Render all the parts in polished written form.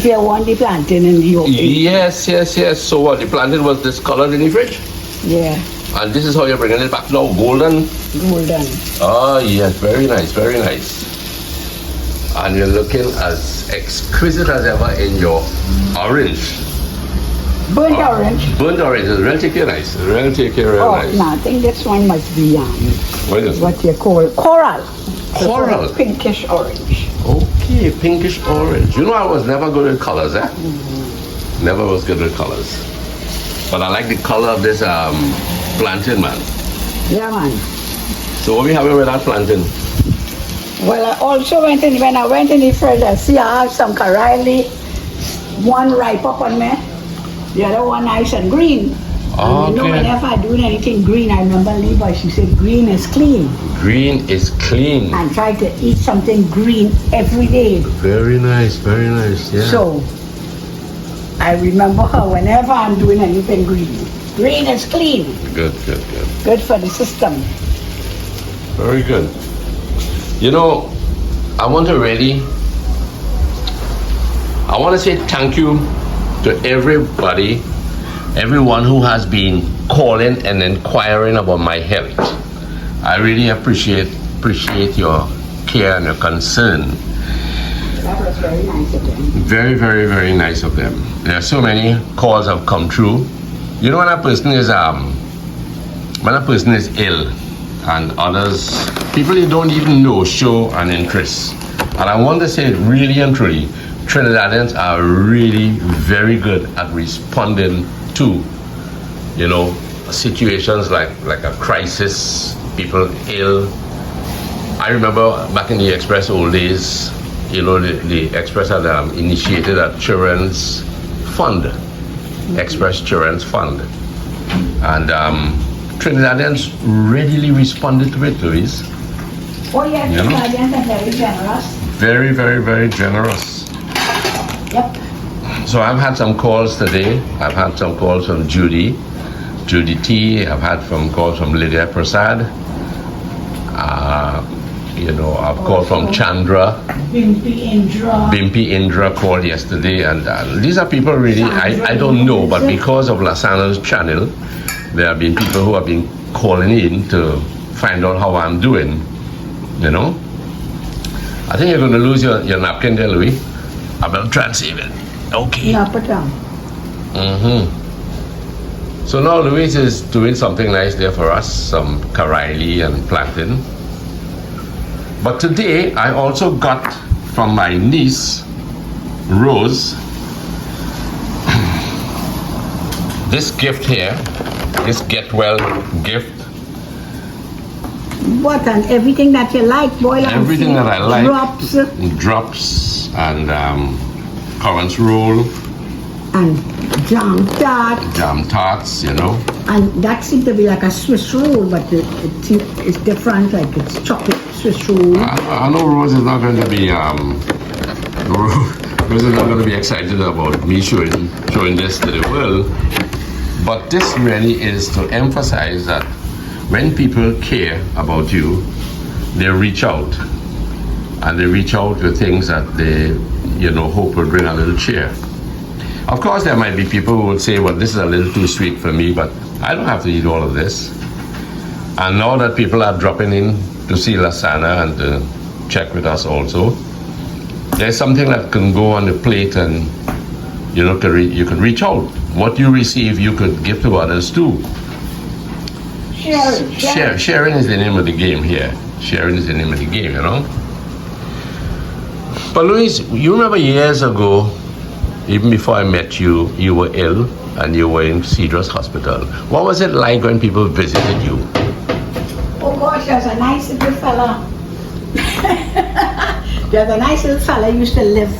you want the plantain in the open. Yes. So what? The plantain was discolored in the fridge? Yeah, And this is how you're bringing it back now, golden? golden. Oh, yes, very nice, very nice. And you're looking as exquisite as ever in your orange. Burnt orange. Burnt orange is really take you nice. Really take you real nice. No, I think this one must be What is it? what you call coral. Coral. Pinkish orange. Okay, pinkish orange. You know, I was never good at colors, eh? Never was good at colors. But I like the color of this plantain, man. Yeah, man. So what we having with that plantain? Well, I also when I went in the fridge, I see I have some Carailli. One ripe up on me. The other one nice and green. And you know, whenever I do anything green, I remember Levi, she said, green is clean. Green is clean. And try to eat something green every day. Very nice, yeah. So, I remember her whenever I'm doing anything green. Green is clean. Good. Good for the system. Very good. You know, I want to say thank you to everybody, everyone who has been calling and inquiring about my health. I really appreciate your care and your concern. That was very nice of them. Very nice of them. There are so many calls have come through. You know, when a person is ill, and others, people you don't even know, show an interest. And I want to say really and truly, Trinidadians are really very good at responding to, you know, situations like a crisis, people ill. I remember back in the Express old days, you know, the Express had initiated a children's fund, Express Children's Fund. And Trinidadians readily responded to it, Louise. Oh yeah, Trinidadians are very generous. Very generous. Yep. So I've had some calls today. I've had some calls from Judy T. I've had some calls from Lydia Prasad. You know, I've called from Chandra. Bimpi Indra called yesterday, and these are people really I don't know, but because of Lasana's channel, there have been people who have been calling in to find out how I'm doing. You know, I think you're going to lose your napkin there, Louis. I will try and save it. Okay. So now Louise is doing something nice there for us, some Carailli and plantain. But today I also got from my niece, Rose, this gift here, this get well gift. What, and everything that you like, boy? Everything that I like. Drops. And currants roll. And jam tarts, you know. And that seems to be like a Swiss roll, but it's different, like it's chocolate Swiss roll. I know Rose is not going to be Rose is not going to be excited about me showing this to the world. But this really is to emphasize that when people care about you, they reach out. And they reach out with things that they, you know, hope will bring a little cheer. Of course, there might be people who would say, well, this is a little too sweet for me, but I don't have to eat all of this. And now that people are dropping in to see Lasana and to check with us also, there's something that can go on the plate, and, you know, you can reach out. What you receive, you could give to others too. Sharing is the name of the game here. Sharing is the name of the game, you know. But Louise, you remember years ago, even before I met you, you were ill and you were in Cedros Hospital. What was it like when people visited you? Oh gosh, there's a nice little fella. There's a nice little fella used to live.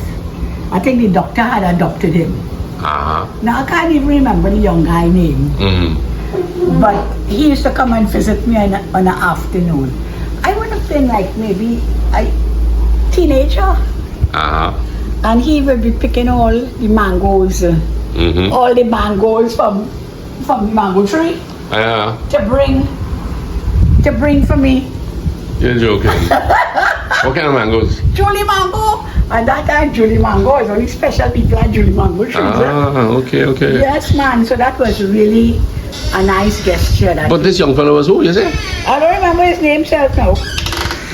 I think the doctor had adopted him. Now I can't even remember the young guy's name. But he used to come and visit me on an afternoon. I would have been like maybe a teenager. And he would be picking all the mangoes, all the mangoes from the mango tree to bring for me. You're joking. What kind of mangoes? Truly mango, And that had Julie Mango. It's only special people had Julie Mango trees. Okay. Yes, man. So that was really a nice gesture. But this young fellow was who, you say? I don't remember his name self now.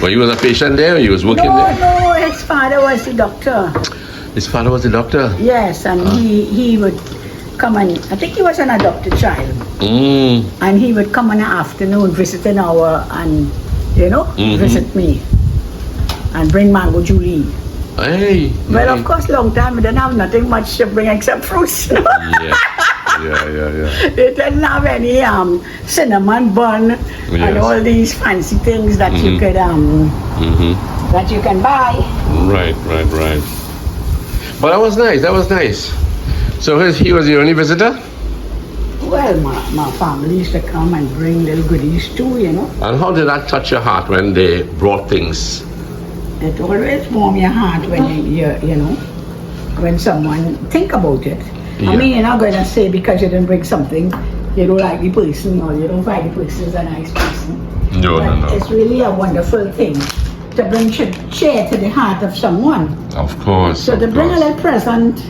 Well, he was a patient there, or he was working there? No, his father was the doctor. His father was the doctor? Yes, and he would come and, I think he was an adopted child. And he would come in the afternoon, visit an hour and, visit me. And bring mango Julie. Hey. Well, of course, long time we didn't have nothing much to bring except fruits. Yeah. They didn't have any cinnamon bun and all these fancy things that you could that you can buy. Right. But that was nice. So he was the only visitor? Well, my family used to come and bring little goodies too, And how did that touch your heart when they brought things? It always warms your heart when when someone think about it. Yeah. I mean, you're not going to say because you didn't bring something, you don't like the person or you don't find the person is a nice person. No. It's really a wonderful thing to bring cheer to the heart of someone. Of course. So to bring a little present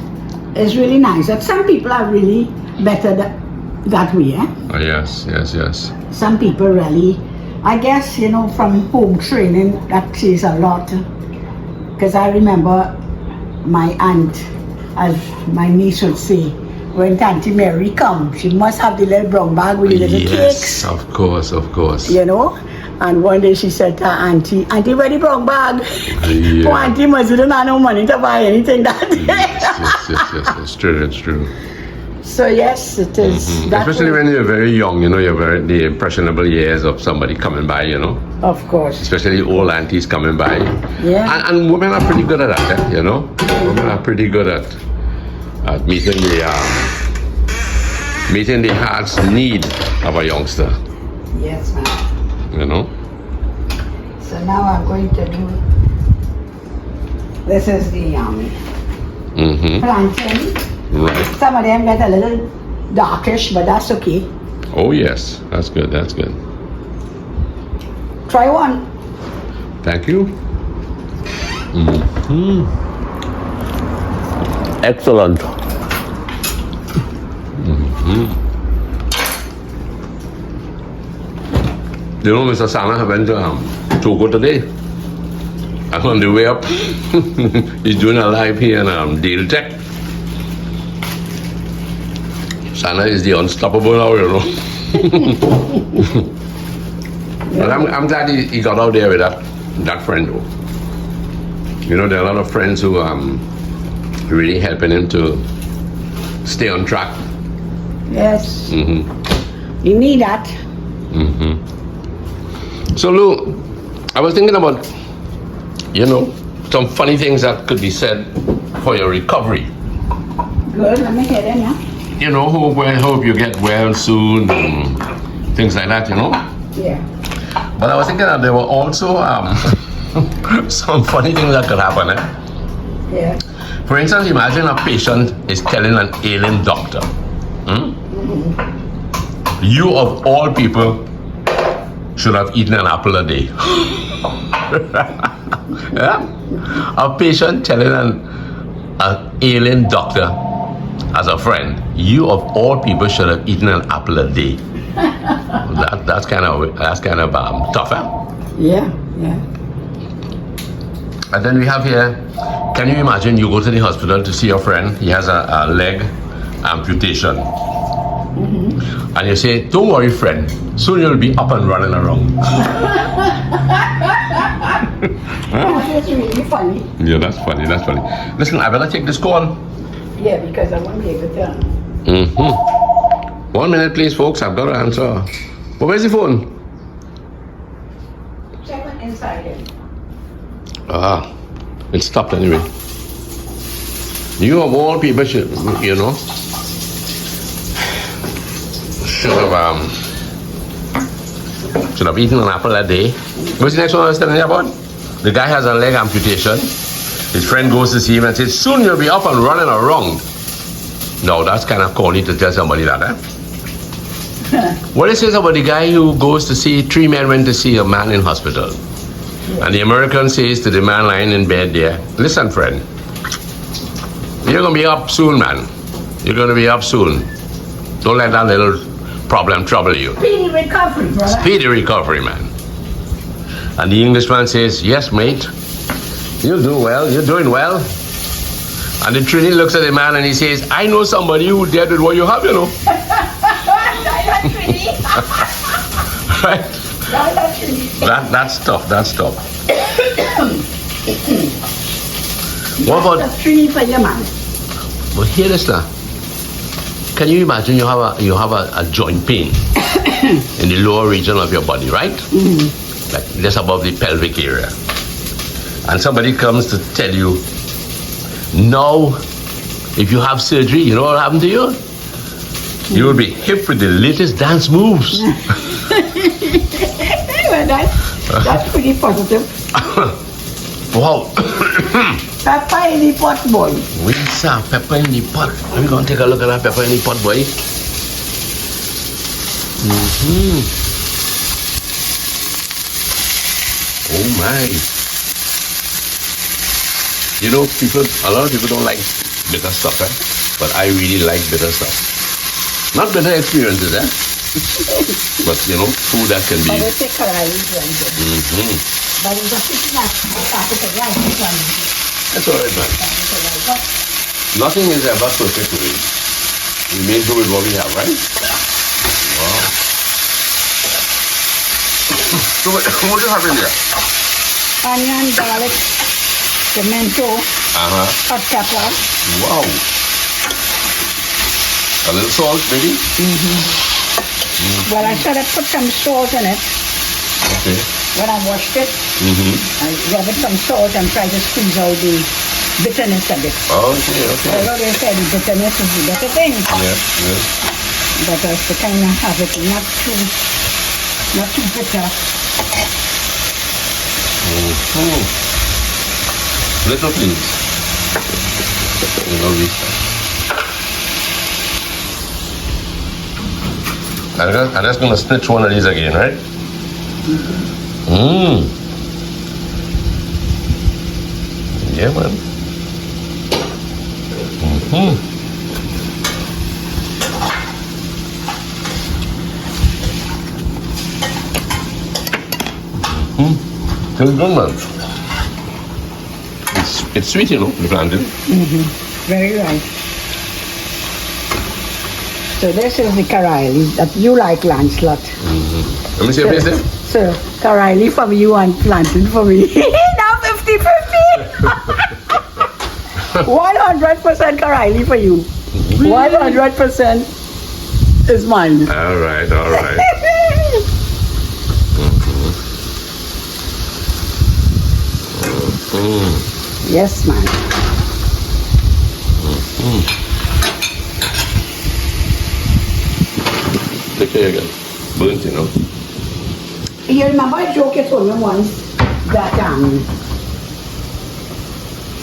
is really nice. That some people are really better that way. Yes. Some people really, I guess, from home training, that says a lot. Because I remember my aunt, as my niece would say, when Auntie Mary come, she must have the little brown bag with the little cakes. Of course. And one day she said to her auntie, where the brown bag? Yeah. Oh, auntie must have not no money to buy anything that day. Yes, it's true. So yes, it is. Especially when you're very young, you're the impressionable years of somebody coming by, Of course. Especially old aunties coming by. Yeah. And women are pretty good at that, Women are pretty good at meeting the heart's need of a youngster. Yes, ma'am. So now I'm going to do, this is the plantain. Right. Some of them get a little darkish, but that's okay. Oh yes, that's good. Try one. Thank you. Excellent. Mr. Sana went to Togo today. And on the way up, he's doing a live here in Deal Tech. Sana is the unstoppable now, But I'm glad he got out there with that friend though. There are a lot of friends who are really helping him to stay on track. Yes. You need that. So Lou, I was thinking about, some funny things that could be said for your recovery. Good, let me hear them, yeah? Hope you get well soon and things like that, Yeah. But I was thinking that there were also some funny things that could happen. Yeah. For instance, imagine a patient is telling an ailing doctor, you of all people should have eaten an apple a day. Yeah? A patient telling an ailing doctor as a friend, you of all people should have eaten an apple a day. That's kind of tough, Yeah. And then we have here, can you imagine you go to the hospital to see your friend, he has a leg amputation. And you say, don't worry friend, soon you'll be up and running around. That's really funny. Yeah, that's funny. Listen, I better take this call. Yeah, because I won't be able to. 1 minute please folks, I've got to answer. But where's the phone? Check on inside it. It stopped anyway. You of all people should have eaten an apple a day. What's the next one I was telling you about? The guy has a leg amputation. His friend goes to see him and says, soon you'll be up and running around. No, that's kind of corny to tell somebody that, What it says about the guy who goes to see, 3 men went to see a man in hospital. And the American says to the man lying in bed there, listen, friend, you're going to be up soon, man. You're going to be up soon. Don't let that little problem trouble you. Speedy recovery, brother. Speedy recovery, man. And the Englishman says, yes, mate. You'll do well. You're doing well. And the Trini looks at the man and he says, I know somebody who did with what you have, you know. Right? That's tough. That's tough. What about That's Trini for your man. But hear this now. Can you imagine you have a joint pain in the lower region of your body, right? Mm-hmm. Like just above the pelvic area. And somebody comes to tell you, now, if you have surgery, you know what happened to you? You will be hip with the latest dance moves. Well, that's pretty positive. Wow. Pepper in the pot, boy. We saw pepper in the pot. We're going to take a look at that pepper in the pot, boy. Mm-hmm. Oh my. You know, a lot of people don't like bitter stuff, eh? But I really like bitter stuff. Not bitter experiences, eh? But, you know, food that can be... But it's a Carailli blend. Mm-hmm. But it's a pretty nice one. That's all right, man. Nothing is ever perfect today. We may do with what we have, right? Wow. So what do you have in there? Onion, garlic, pimento, hot pepper. Wow. A little salt, maybe? Well, I said I put some salt in it. Okay. When I washed it, I rub it some salt and try to squeeze out the bitterness of it. Okay. I always said bitterness is the better thing. Yeah. But I have to kind of have it not too bitter. Little things. You know, I'm just going to snitch one of these again, right? Yeah, man. Feels good, man. It's sweet, you know, the plantain. Very right. So this is the Carailli that you like, Lancelot. Let me see your face there. So, Carailli for you and plantain for me. Now 50-50. 100% Carailli for you. 100% is mine. All right. Yes, man. Take care again. Burnt, you know. You remember a joke you told me once that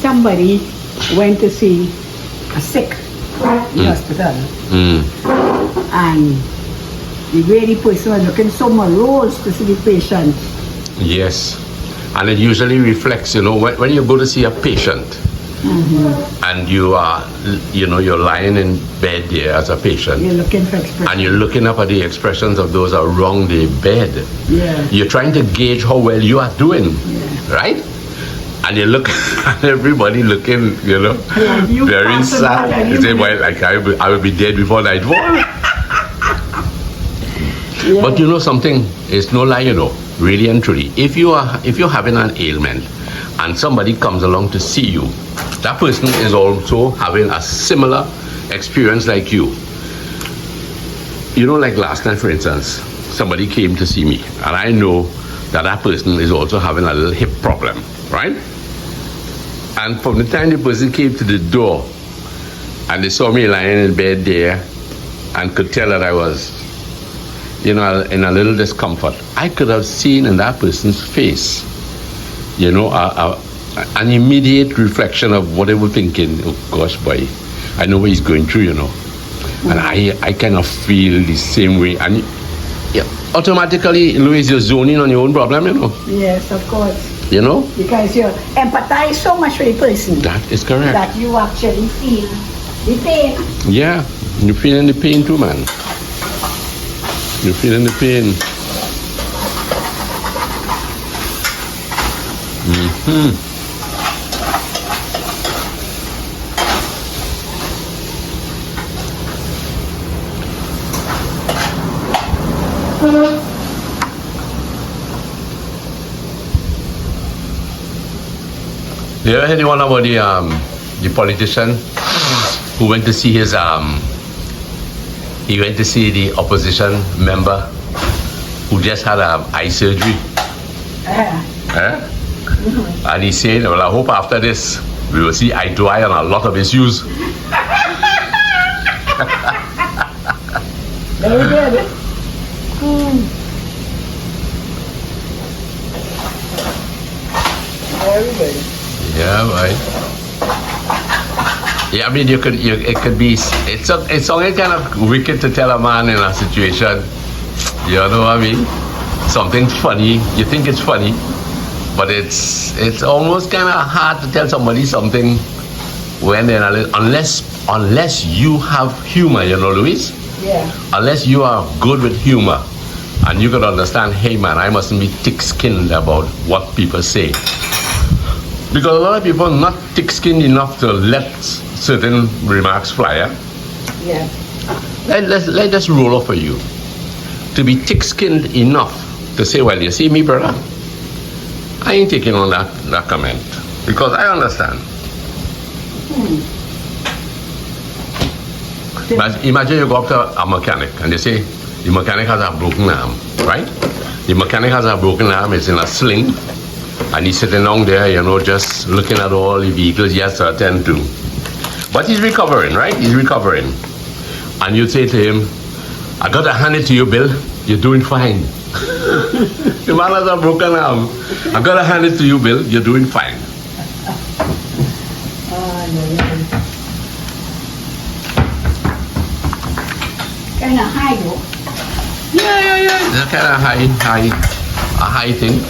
somebody went to see a sick in the hospital, and the way the person was looking so morose to see the patient. Yes. And it usually reflects, you know, when you go to see a patient and you are, you know, you're lying in bed there as a patient. You're looking for expression. And you're looking up at the expressions of those around the bed. Yeah. You're trying to gauge how well you are doing, right? And you look at everybody looking, you know, you very sad. You say, well, like I will be dead before nightfall. Yeah. But you know something, it's no lie, you know, really and truly. If you're having an ailment and somebody comes along to see you, that person is also having a similar experience like you. You know, like last night, for instance, somebody came to see me, and I know that person is also having a little hip problem, right? And from the time the person came to the door and they saw me lying in bed there and could tell that I was, you know, in a little discomfort, I could have seen in that person's face, you know, an immediate reflection of what they were thinking. Oh gosh, boy, I know what he's going through, you know. And I kind of feel the same way. And automatically, Louis, you're zoning on your own problem, you know. Yes, of course. You know? Because you empathize so much with the person That is correct. that you actually feel the pain. Yeah, you're feeling the pain too, man. You're feeling the pain. You ever heard anyone about the politician who went to see his he went to see the opposition member who just had eye surgery? Eh? And he said, well, I hope after this we will see eye to eye on a lot of issues. Very good. Very good. Yeah, right. Yeah, I mean, it could be, it's only kind of wicked to tell a man in a situation, you know what I mean? Something funny, you think it's funny, but it's almost kind of hard to tell somebody something when they're unless you have humor, you know, Louise? Yeah. Unless you are good with humor and you can understand, hey man, I mustn't be thick-skinned about what people say. Because a lot of people are not thick-skinned enough to let certain remarks fly. Yeah. Let us roll off for you. To be thick-skinned enough to say, well, you see me, brother, I ain't taking on that comment. Because I understand. Imagine you go up to a mechanic and they say, the mechanic has a broken arm, right? The mechanic has a broken arm, it's in a sling, and he's sitting down there, you know, just looking at all the vehicles he has to attend to. But he's recovering, right? He's recovering. And you say to him, I got to hand it to you, Bill. You're doing fine. The man has a broken arm. I got to hand it to you, Bill. You're doing fine. Kind of high though. Yeah. It's kind of a high thing.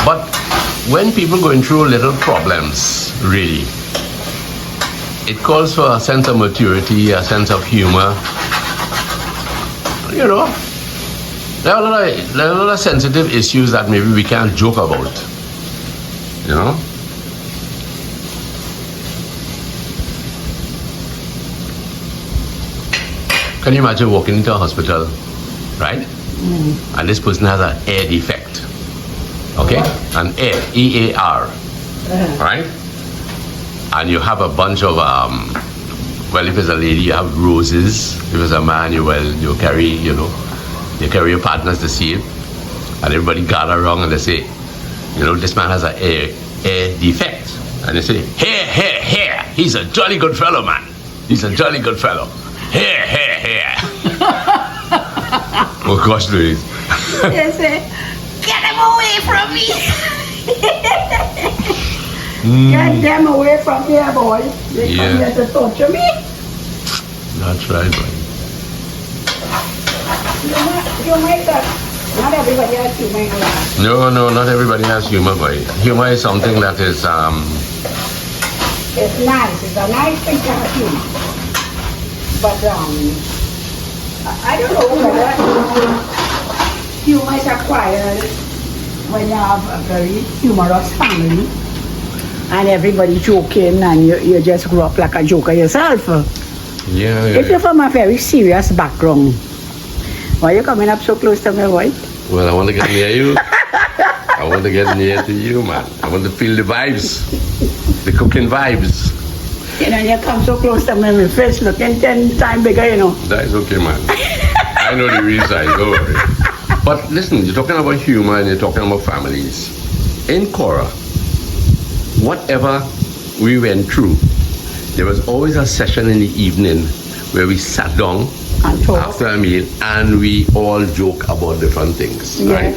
But when people going through little problems, really, it calls for a sense of maturity, a sense of humor. You know, there are a lot of sensitive issues that maybe we can't joke about. You know? Can you imagine walking into a hospital, right? And this person has an air defect. Okay? An air, E-A-R. Right? And you have a bunch of, well, if it's a lady, you have roses. If it's a man, you carry your partners to see it. And everybody gather around and they say, you know, this man has an air defect. And they say, here. He's a jolly good fellow, man. He's a jolly good fellow. Here. Oh gosh, Louise. They say, get them away from me. Get them away from here, boy. They come here to torture me. That's right, boy. You make that. Not everybody has humor in life. No, not everybody has humor, boy. Humor is something that is It's nice. It's a nice thing to have humor. But I don't know whether humor is acquired when you have a very humorous family and everybody joking and you just grow up like a joker yourself. Yeah. If you're from a very serious background, why are you coming up so close to me, boy? Well, I want to get near you. I want to get near to you, man. I want to feel the vibes, the cooking vibes. You know, you come so close to me, my face looking 10 times bigger, you know. That is okay, man. I know the real side, don't worry. But listen, you're talking about humor and you're talking about families. In Cora, whatever we went through, there was always a session in the evening where we sat down after a meal and we all joke about different things, right?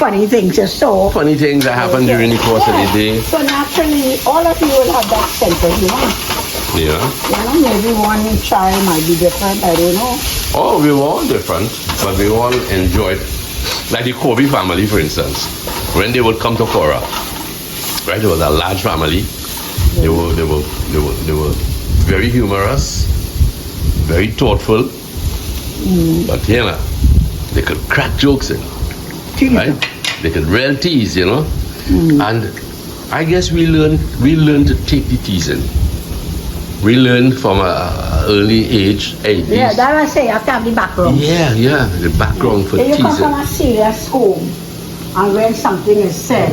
Funny things you saw. Funny things that happen during the course of the day. So naturally, all of you will have that sense of humor. Yeah. You know, maybe one child might be different, I don't know. Oh, we were all different, but we all enjoyed. Like the Kobe family, for instance, when they would come to Cora, right? It was a large family. They were very humorous, very thoughtful, but you know, they could crack jokes in, right? They could real tease, you know, and I guess we learned to take the teasing. We learned from an early age. Yeah, that I say, you have to have the background. Yeah, the background for If you teasing. come from a serious home, and when something is said,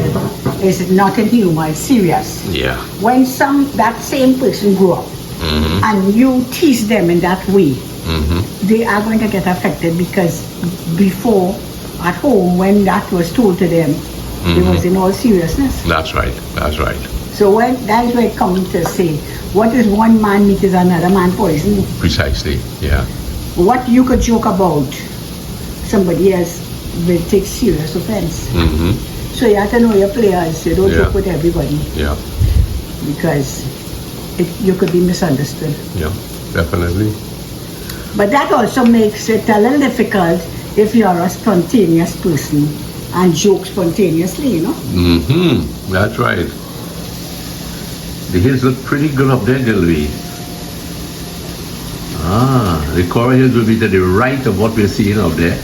it's not in humor, it's serious. Yeah. When that same person grew up, and you tease them in that way, they are going to get affected because before, at home, when that was told to them, it was in all seriousness. That's right. So that's where it comes to say, what is one man meat is another man poison. Precisely, yeah. What you could joke about, somebody else will take serious offense. So you have to know your players. You don't joke with everybody. Yeah. Because you could be misunderstood. Yeah, definitely. But that also makes it a little difficult if you're a spontaneous person and joke spontaneously, you know? That's right. The hills look pretty good up there, Delvi. The Cora Hills will be to the right of what we're seeing up there.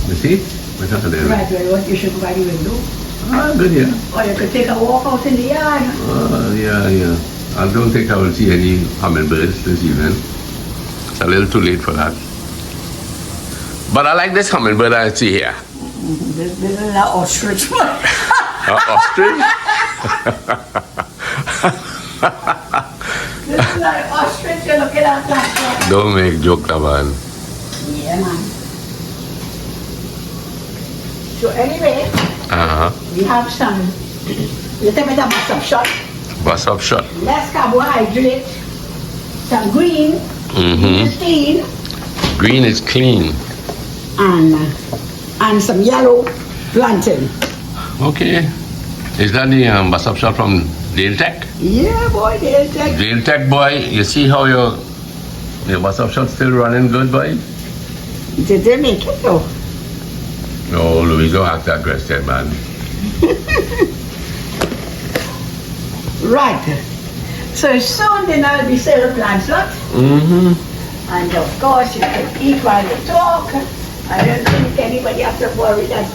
You see? What's up there? Right, well, you should go by the window. Good, yeah. Or you could take a walk out in the yard. Yeah. I don't think I will see any hummingbirds this evening. It's a little too late for that. But I like this hummingbird I see here. This is an ostrich one. Ostrich? This is like ostrich, you're looking at that. Don't make joke, man. Yeah, man. So anyway, we have some little bit of bus-up shot. Bus-up shot. Less carbohydrate. Some green. Green is clean. Green is clean. And some yellow plantain. Okay. Is that the bus-up shot from Dale Tech? Yeah, boy, Dale Tech. Dale Tech, boy, you see how your bus-up shot still running good, boy? Did they make it though? No, Louis, don't ask that question, man. Right. So soon then I'll be selling plants, lot. And of course you can eat while you talk. I don't think anybody has to worry that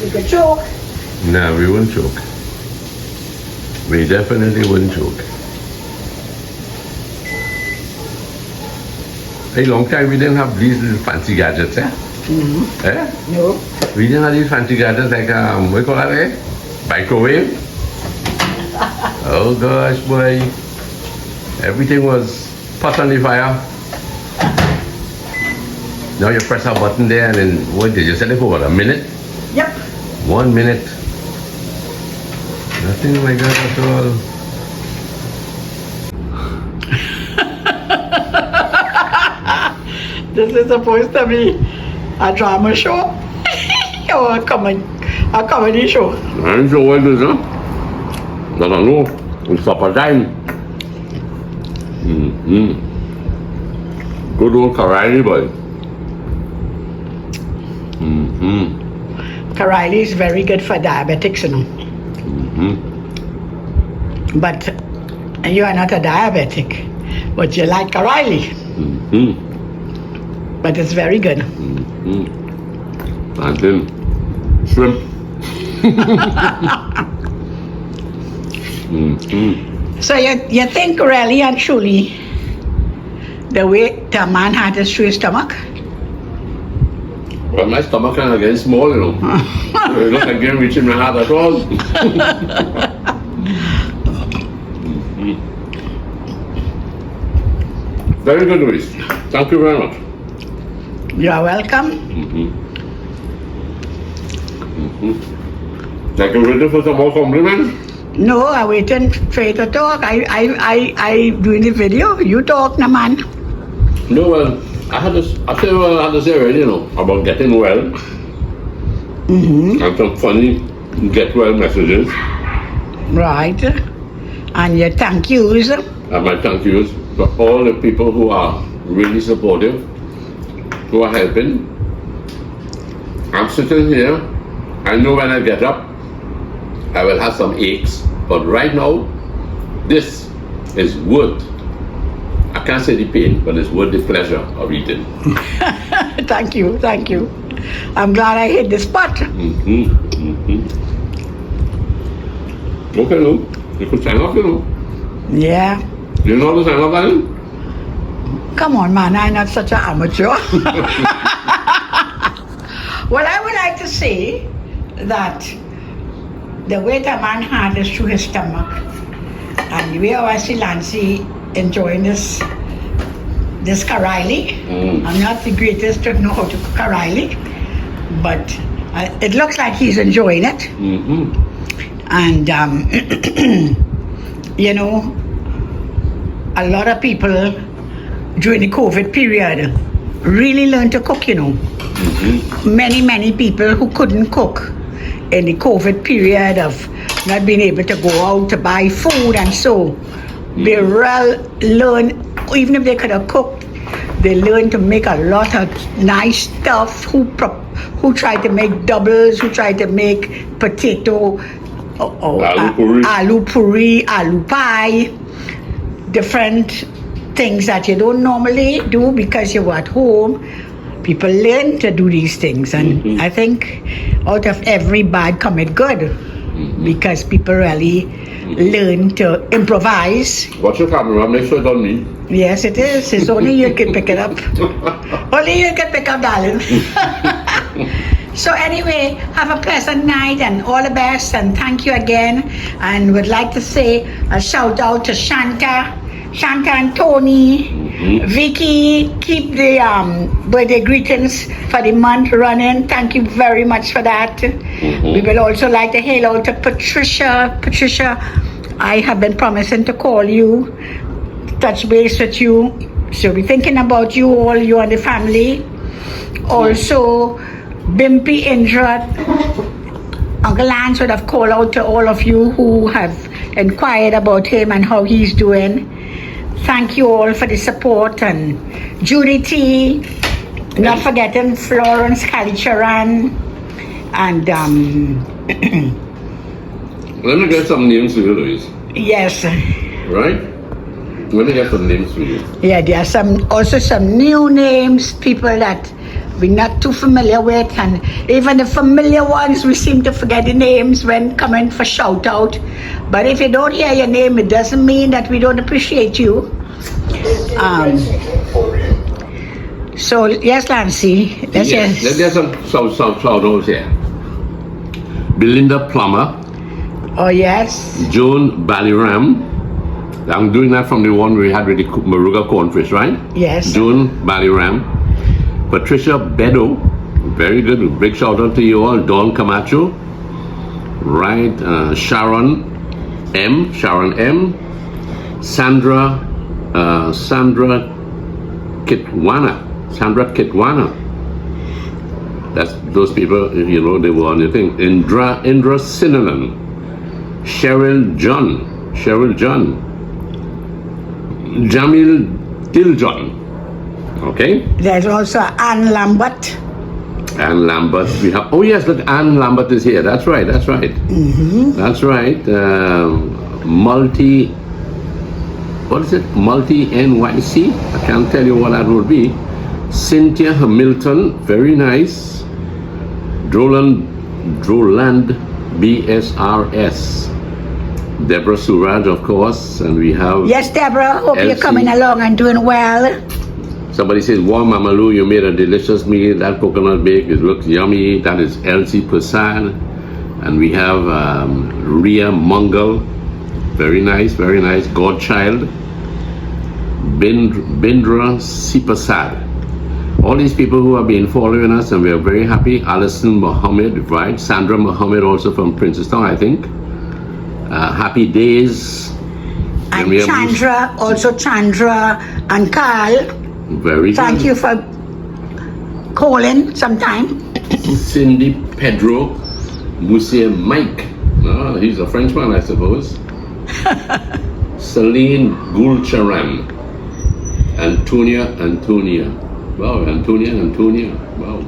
you could choke. No, we wouldn't choke. We definitely wouldn't choke. A long time we didn't have these little fancy gadgets, eh? Eh? No. We didn't have these fancy gadgets like, what do you call that, eh? Microwave? Oh gosh, boy. Everything was put on the fire. Now you press a button there and then, what did you set it for, what, a minute? Yep. 1 minute. Nothing like that at all. This is supposed to be a drama show or a comedy show. I'm sure what it is, huh? I don't know. It's supper time. Good old Carailli, boy. Carailli is very good for diabetics, you know. But you are not a diabetic, but you like Carailli. But it's very good. Plantain. Shrimp. So you think really and truly the way the man had his true stomach? Well, my stomach kind of getting small, you know. It looks like getting reaching my heart at all. Very good, Luis. Thank you very much. You are welcome. Like you're ready for some more compliments? No, I'm waiting for you to talk. I doing the video. You talk, na man. No, well, I said what I had to say already, you know, about getting well. And some funny get well messages. Right. And your thank yous. And my thank yous for all the people who are really supportive, who are helping. I'm sitting here. I know when I get up, I will have some aches, but right now, this is worth, I can't say the pain, but it's worth the pleasure of eating. Thank you. I'm glad I hit the spot. Okay, Lou. You could sign off, you know. Yeah. You know how to sign off, Alan? Come on, man, I'm not such an amateur. Well, I would like to say that the weight a man had is through his stomach. And the way I see Lancy enjoying this Carailli. I'm not the greatest to know how to cook Carailli, but it looks like he's enjoying it. And, you know, a lot of people during the COVID period really learned to cook, you know. Many people who couldn't cook in the COVID period of not being able to go out to buy food, and so they learned, even if they could have cooked, they learned to make a lot of nice stuff, who tried to make doubles, who tried to make potato, aloo puri, aloo pie, different things that you don't normally do because you're at home. People learn to do these things, and I think out of every bad come it good, because people really learn to improvise. Watch your camera, make sure it's on me. Yes, it is. It's only you can pick it up. Only you can pick up, darling. So anyway, have a pleasant night and all the best, and thank you again. And would like to say a shout out to Shanta and Tony, Vicky. Keep the birthday greetings for the month running. Thank you very much for that. We will also like to hail out to Patricia. Patricia, I have been promising to call you, touch base with you. So we're thinking about you all, you and the family. Also, Bimpy Indra, Uncle Lance would have called out to all of you who have inquired about him and how he's doing. Thank you all for the support, and Judy T, not forgetting Florence Kalicharan, and let me get some names for you, Louise. yes. Right? Let me get some names for you. Yeah, there are also some new names, people that we're not too familiar with, and even the familiar ones, we seem to forget the names when coming for shout out. But if you don't hear your name, it doesn't mean that we don't appreciate you. So yes, Lancy, let's get some shout outs here. Belinda Plummer. Oh yes. Joan Ballyram. I'm doing that from the one we had with the Maruga cornfish, right? Yes. Joan Ballyram. Patricia Bedo, very good. Big shout out to you all. Dawn Camacho, right? Sharon M, Sandra Kitwana. That's those people, you know, they were on the thing. Indra Sinalan, Cheryl John, Jamil Diljon. Okay. There's also Anne Lambert. We have. Oh yes, look, Anne Lambert is here. That's right. That's right. What is it? Multi NYC. I can't tell you what that would be. Cynthia Hamilton, very nice. Droland BSRS. Deborah Suraj, of course, and we have. Yes, Deborah. Hope Elsie. You're coming along and doing well. Somebody says, wow, Mama Lou, you made a delicious meal. That coconut bake, it looks yummy. That is Elsie Prasad. And we have Ria Mungal. Very nice. Godchild. Bindra Sipasad. All these people who have been following us, and we are very happy. Alison Mohammed, right? Sandra Mohammed, also from Princeton, I think. Happy Days. And Chandra and Carl. Very good. Thank you for calling sometime. Cindy Pedro, Monsieur Mike. Oh, he's a Frenchman, I suppose. Celine Gulcharan. Antonia. Wow, Antonia. Wow.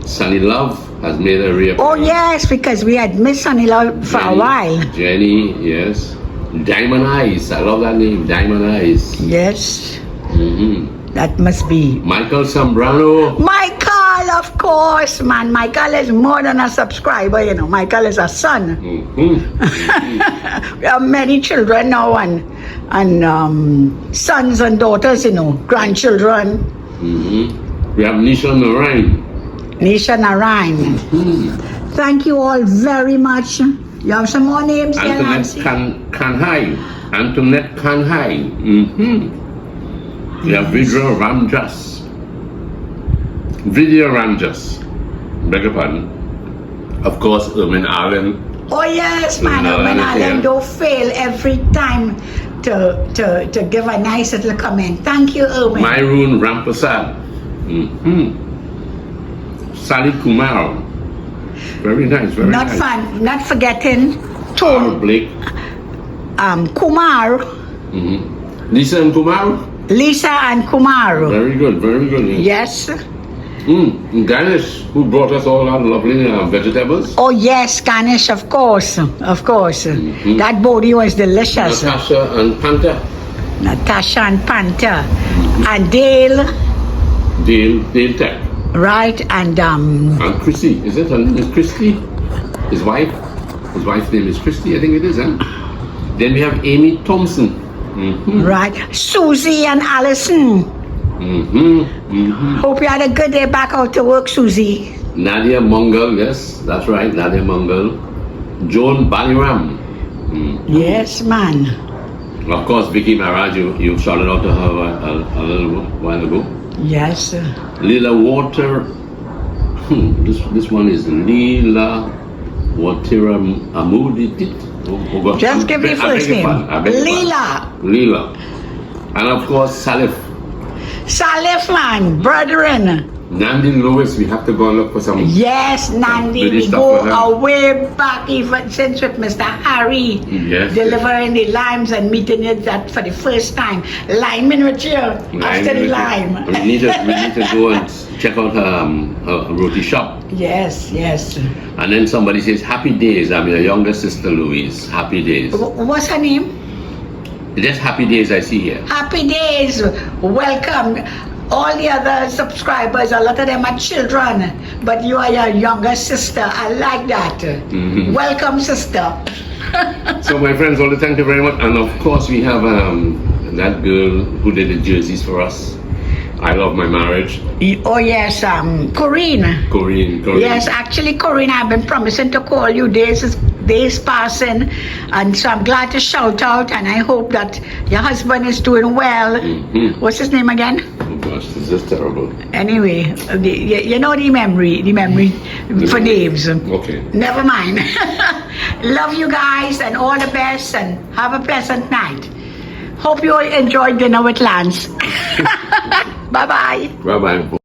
Sunny Love has made a reappearance. Oh yes, because we had missed Sunny Love for a while. Jenny, yes. Diamond Eyes, I love that name, Diamond Eyes. Yes. Mm-hmm. That must be. Michael Zambrano. Michael, of course, man. Michael is more than a subscriber, you know. Michael is a son. Mm-hmm. We have many children now and sons and daughters, you know, grandchildren. Mm-hmm. We have Nisha Narain. Mm-hmm. Thank you all very much. You have some more names here, Antoinette Kanhai. Mm-hmm. We have Vidya Ramjas. Beg your pardon. Of course, Ermin Allen. Oh yes, man. Ermin Allen don't fail every time to give a nice little comment. Thank you, Ermin. Myroon Rampasad. Mm-hmm. Sally Kumar. Very nice, very nice. Not forgetting Tone Blake. Kumar. Mm-hmm. Lisa and Kumar. Very good. Yes. Ganesh, who brought us all our lovely vegetables. Oh yes, Ganesh, of course. Mm-hmm. That body was delicious. Natasha and Panther. Mm-hmm. And Dale Tech. Right, and Chrissy, is it? Her name is Christy? His wife's name is Christy, I think it is, huh? Then we have Amy Thompson. Mm-hmm. Right, Susie and Allison. Hope you had a good day back out to work, Susie. Nadia Mongol, yes, that's right, Nadia Mongol. Joan Baliram. Yes, man. Of course, Vicky Maharaj, you shouted out to her a little while ago. Yes. Lila Water. This one is Lila Watera Amudi. Just give me first name. Lila. And of course, Salif, man, brethren. Nandi Lewis, we have to go and look for some. Yes, Nandi, we go way back even since with Mr. Harry. Yes. Delivering the limes and meeting it that for the first time. Liming with you after the lime. We need to go and check out her roti shop. Yes. And then somebody says, happy days, I'm your younger sister Louise. Happy days. What's her name? Just happy days I see here. Happy days. Welcome. All the other subscribers, a lot of them are children, but you are your younger sister. I like that. Mm-hmm. Welcome, sister. So, my friends, all thank you very much. And of course, we have that girl who did the jerseys for us. I love my marriage. Oh yes, Corinne. Yes, actually, Corinne, I've been promising to call you. Days passing, and so I'm glad to shout out. And I hope that your husband is doing well. Mm-hmm. What's his name again? Oh gosh, this is terrible. Anyway, you know the memory for names. Okay. Never mind. Love you guys and all the best, and have a pleasant night. Hope you enjoyed dinner with Lance. Bye-bye. Bye-bye.